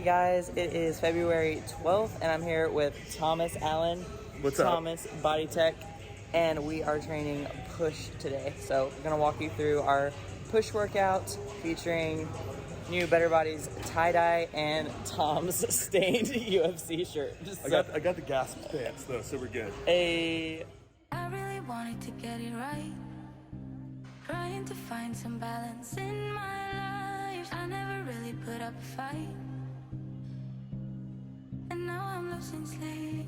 Hey guys, it is February 12th and I'm here with Thomas Allen. What's up? Thomas Body Tech, and we are training push today. So we're gonna walk you through our push workout featuring new Better Bodies tie-dye and Tom's stained UFC shirt. I got the GASP pants though, so we're good. I really wanted to get it right, trying to find some balance in my life. I never really put up a fight, and now I'm losing sleep.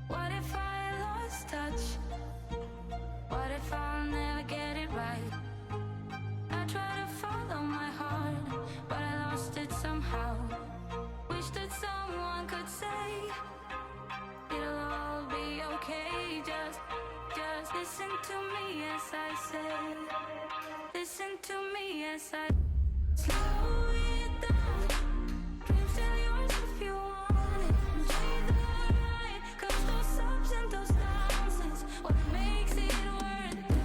What if I lost touch? What if I'll never get it right? I try to follow my heart, but I lost it somehow. Wish that someone could say it'll all be okay. Just listen to me as I say. Listen to me as I slow it down. Dreams still yours if you want it. Enjoy the ride, 'cause those ups and those downs is what makes it worth it.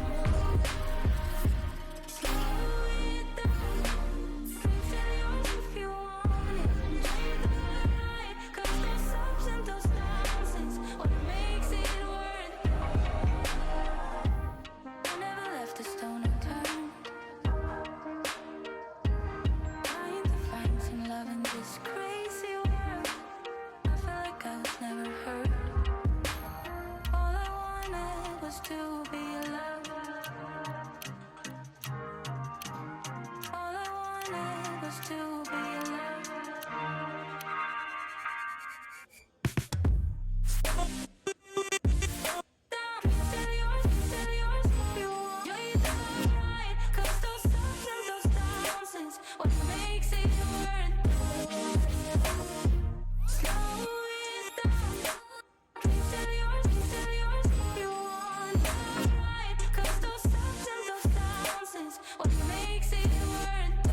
Slow it down. Dreams still yours if you want it. Enjoy the ride, 'cause those ups and those downs is what makes it worth it. I never left a stone unturned, trying to find some love in this crazy world. I feel like I was never heard. All I wanted was to be loved. All I wanted was to be loved. Still yours if you want. You're the right, 'cause those ups and those downs is what makes it worth it. Slow it down. Still yours if you want. You're right, 'cause those ups and those downs is what makes it worth it.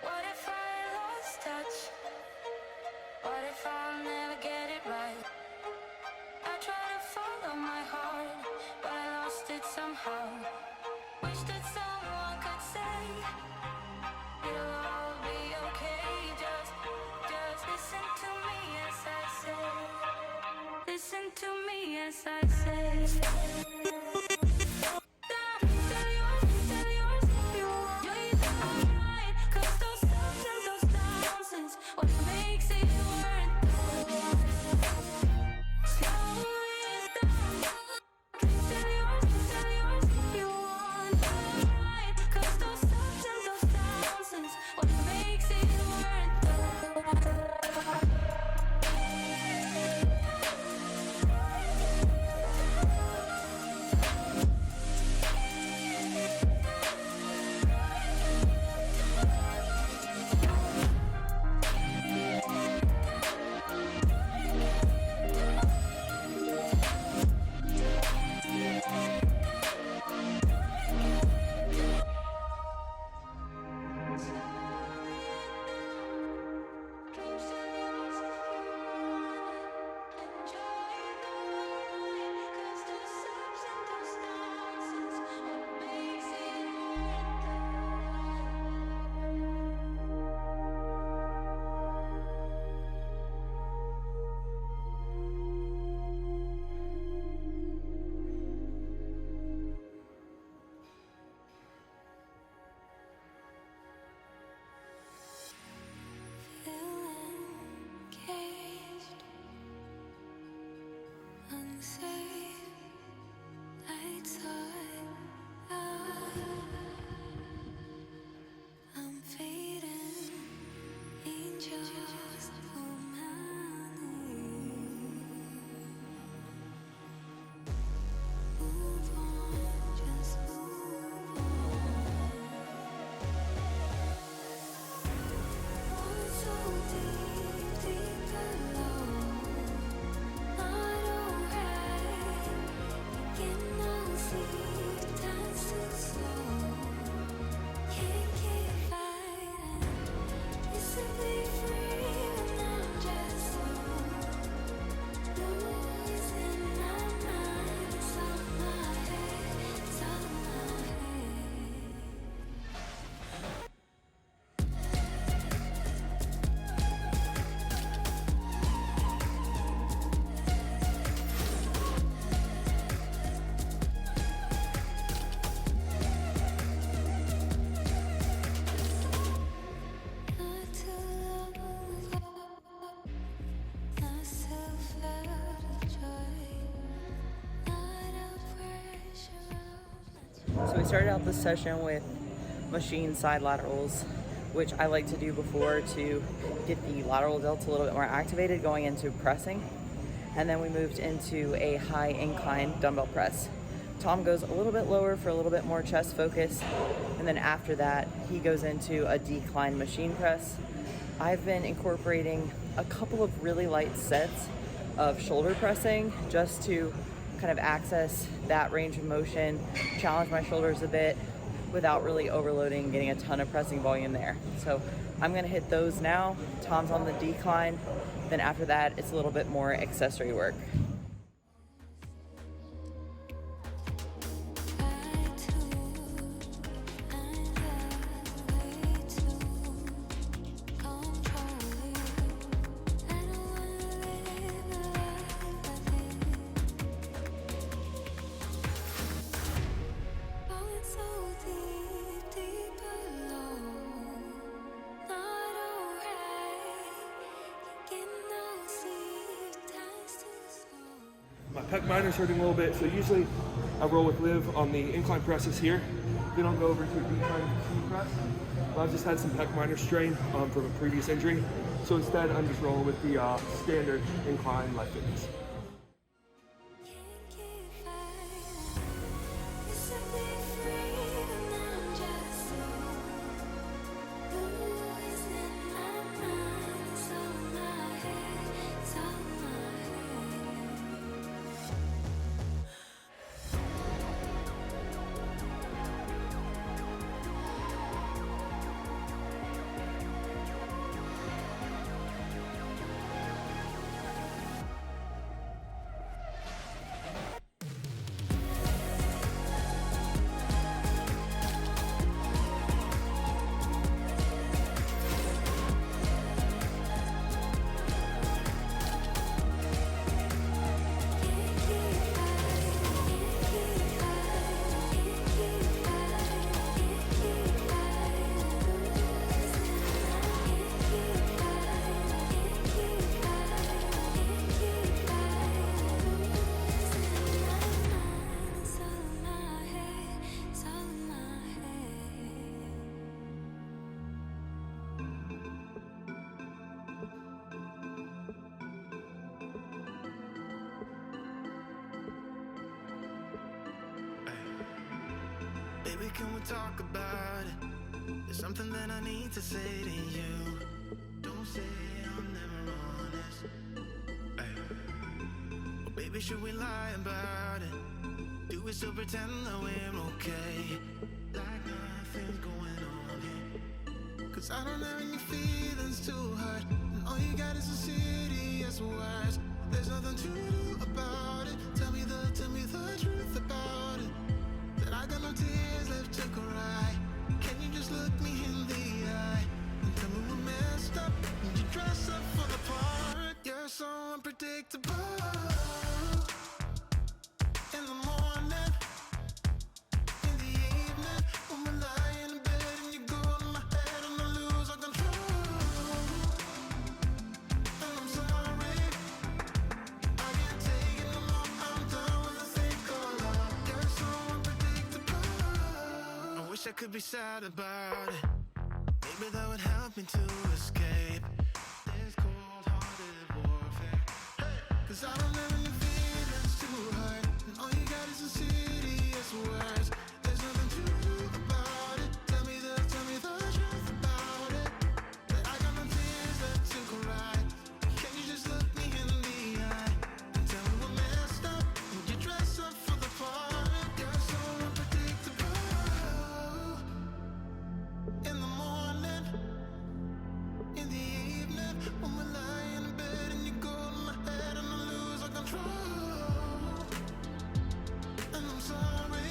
What if I lost touch? What if I'll never get it right? I try to follow my heart, but I lost it somehow. Wish that someone could say it'll all be okay. Just listen to me as I say. Listen to me as I say. Still yours if you want. You're the right, 'cause those ups and those downs is what makes it worth it. Slow it down. Still yours if you want. You're right, 'cause those ups and those downs is what makes it worth it. we started out this session with machine side laterals, which I like to do before to get the lateral delts a little bit more activated going into pressing. And then we moved into a high incline dumbbell press. Tom goes a little bit lower for a little bit more chest focus. And then after that, he goes into a decline machine press. I've been incorporating a couple of really light sets of shoulder pressing just to kind of access that range of motion, challenge my shoulders a bit without really overloading, getting a ton of pressing volume there. So I'm gonna hit those now. Tom's on the decline. Then after that, it's a little bit more accessory work. My pec minor's hurting a little bit, so usually I roll with Liv on the incline presses here. Then I'll go over to a decline machine press. I've just had some pec minor strain from a previous injury, so instead I'm just rolling with the standard incline Lipids. Baby, can we talk about it? There's something that I need to say to you. Don't say I'm never honest. Ay. But baby, should we lie about it? Do we still pretend that we're okay? Like nothing's going on here. Cause I don't have any feelings to hurt, and all you got is a serious words. There's nothing to do about it. Tell me the truth about it. That I got no tears left to cry. Can you just look me in the eye and tell me we're messed up? Would you dress up for the part? You're so unpredictable. In the morning, in the evening, when we're lying in bed and you go in my head and I lose all control. And I'm sorry, I can't take it no more. I'm done with the thing called love. You're so unpredictable. I wish I could be sad about it. Maybe that would help me to escape this cold-hearted warfare. Cause I don't have any feelings to hurt, and all you got is a serious words. There's nothing to do about it. Tell me the truth about it. That I got no tears left to cry. Can you just look me in the eye and tell me we're messed up? Would you dress up for the part? You're so unpredictable. In the morning, in the evening, when we're lying in bed and you go in my head and I lose all control. And I'm sorry,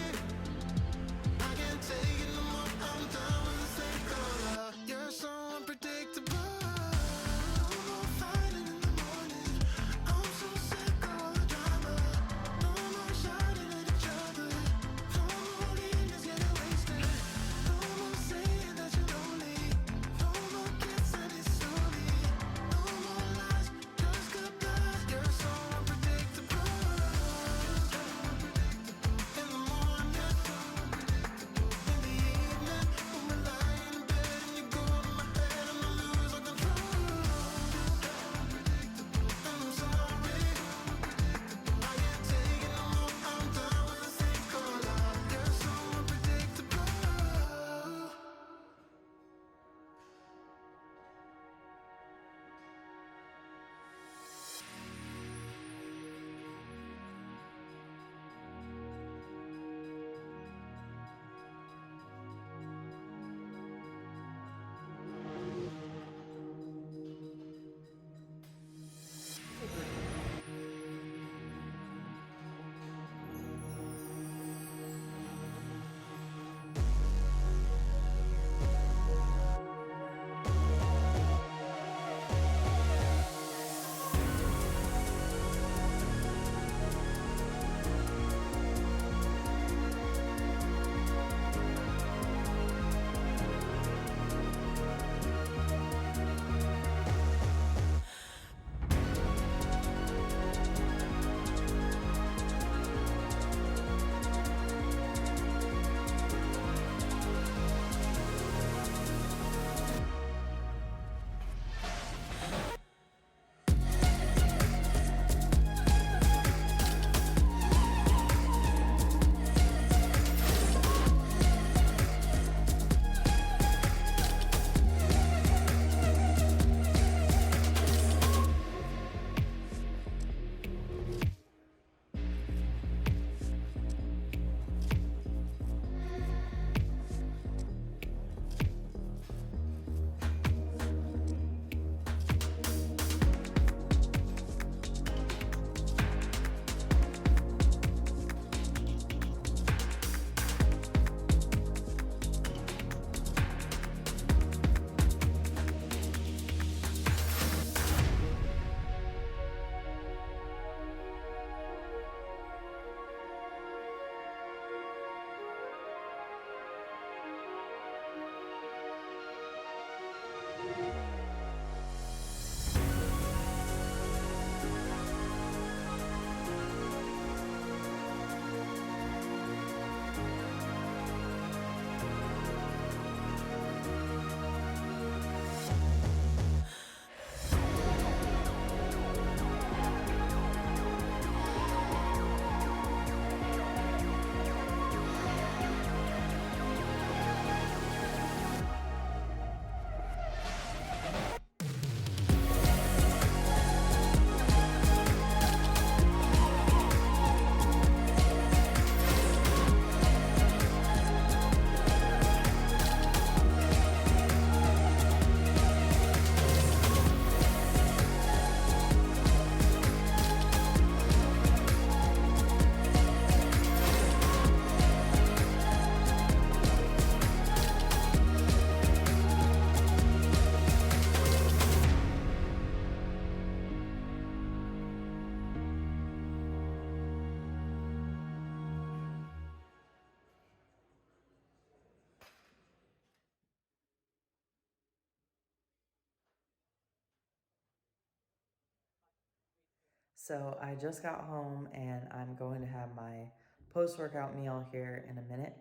So I just got home and I'm going to have my post-workout meal here in a minute,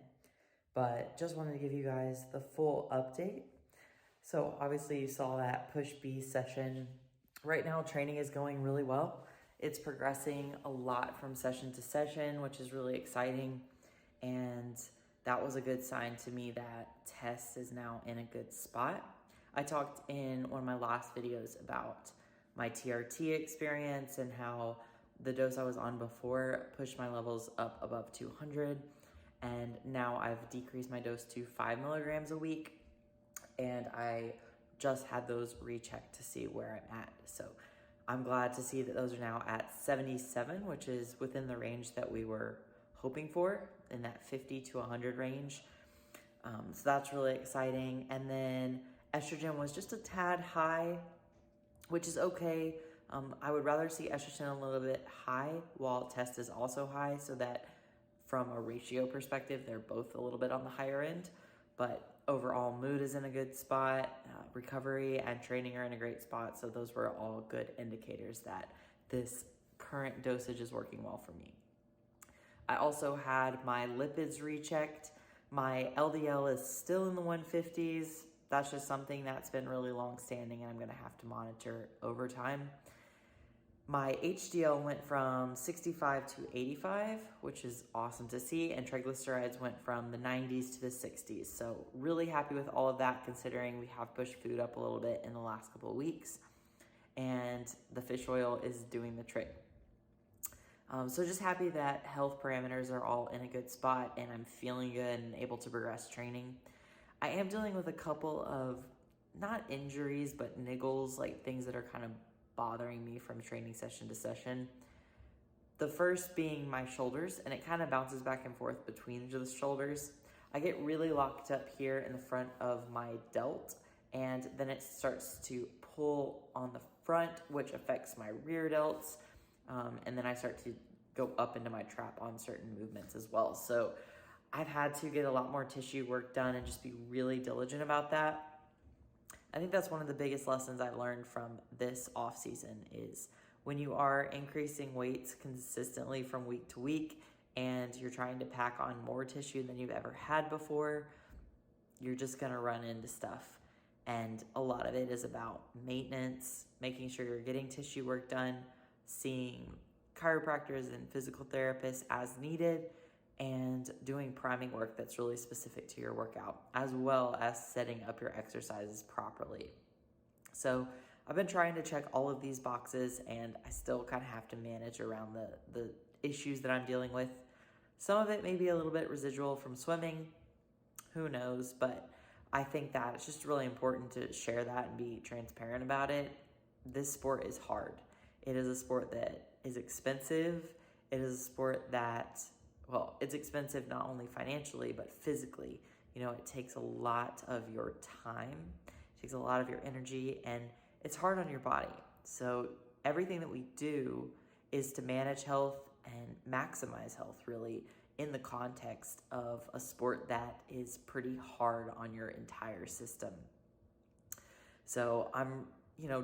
but just wanted to give you guys the full update. So obviously you saw that push B session. Right now training is going really well. It's progressing a lot from session to session, which is really exciting. And that was a good sign to me that test is now in a good spot. I talked in one of my last videos about my TRT experience and how the dose I was on before pushed my levels up above 200. And now I've decreased my dose to 5 milligrams a week. And I just had those rechecked to see where I'm at. So I'm glad to see that those are now at 77, which is within the range that we were hoping for, in that 50 to 100 range. So that's really exciting. And then estrogen was just a tad high, which is okay. I would rather see estrogen a little bit high while test is also high, so that from a ratio perspective, they're both a little bit on the higher end. But overall, mood is in a good spot, recovery and training are in a great spot. So those were all good indicators that this current dosage is working well for me. I also had my lipids rechecked. My LDL is still in the 150s. That's just something that's been really long standing and I'm gonna have to monitor over time. My HDL went from 65 to 85, which is awesome to see, and triglycerides went from the 90s to the 60s. So really happy with all of that, considering we have pushed food up a little bit in the last couple of weeks, and the fish oil is doing the trick. So just happy that health parameters are all in a good spot and I'm feeling good and able to progress training. I am dealing with a couple of, not injuries, but niggles, like things that are kind of bothering me from training session to session. The first being my shoulders, and it kind of bounces back and forth between the shoulders. I get really locked up here in the front of my delt, and then it starts to pull on the front, which affects my rear delts. And then I start to go up into my trap on certain movements as well. So I've had to get a lot more tissue work done and just be really diligent about that. I think that's one of the biggest lessons I've learned from this off season is when you are increasing weights consistently from week to week and you're trying to pack on more tissue than you've ever had before, you're just gonna run into stuff. And a lot of it is about maintenance, making sure you're getting tissue work done, seeing chiropractors and physical therapists as needed, and doing priming work that's really specific to your workout, as well as setting up your exercises properly. So I've been trying to check all of these boxes, and I still kind of have to manage around the issues that I'm dealing with. Some of it may be a little bit residual from swimming, who knows, but I think that it's just really important to share that and be transparent about it. This sport is hard. It is a sport that is expensive. It is a sport that, well, it's expensive not only financially, but physically. You know, it takes a lot of your time, it takes a lot of your energy, and it's hard on your body. So everything that we do is to manage health and maximize health, really, in the context of a sport that is pretty hard on your entire system. So I'm,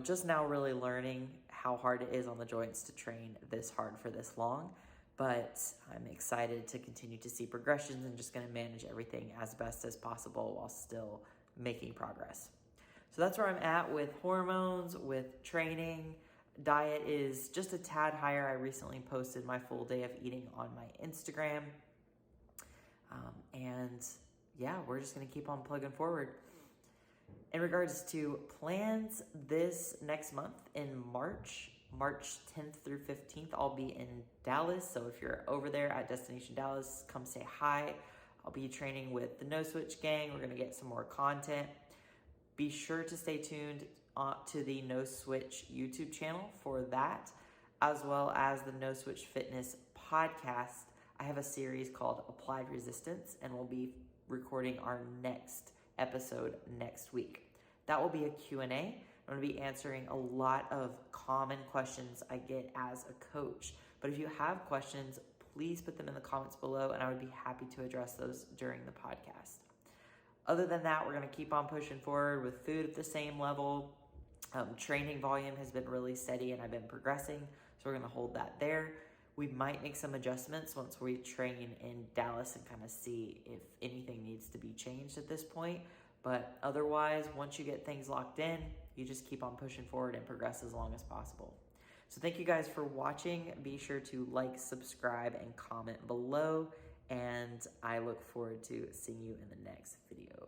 just now really learning how hard it is on the joints to train this hard for this long. But I'm excited to continue to see progressions and just going to manage everything as best as possible while still making progress. So that's where I'm at with hormones, with training. Diet is just a tad higher. I recently posted my full day of eating on my Instagram. And yeah, we're just going to keep on plugging forward. In regards to plans, this next month in March 10th through 15th, I'll be in Dallas. So if you're over there at Destination Dallas, come say hi. I'll be training with the NoSwitch gang. We're going to get some more content. Be sure to stay tuned to the NoSwitch YouTube channel for that, as well as the NoSwitch Fitness podcast. I have a series called Applied Resistance, and we'll be recording our next episode next week. That will be a Q&A. I'm going to be answering a lot of common questions I get as a coach. But if you have questions, please put them in the comments below, and I would be happy to address those during the podcast. Other than that, we're going to keep on pushing forward with food at the same level. Training volume has been really steady, and I've been progressing. So So we're gonna hold that there. We might make some adjustments once we train in Dallas and kind of see if anything needs to be changed at this point. But otherwise, once you get things locked in, you just keep on pushing forward and progress as long as possible. So thank you guys for watching. Be sure to like, subscribe, and comment below. And I look forward to seeing you in the next video.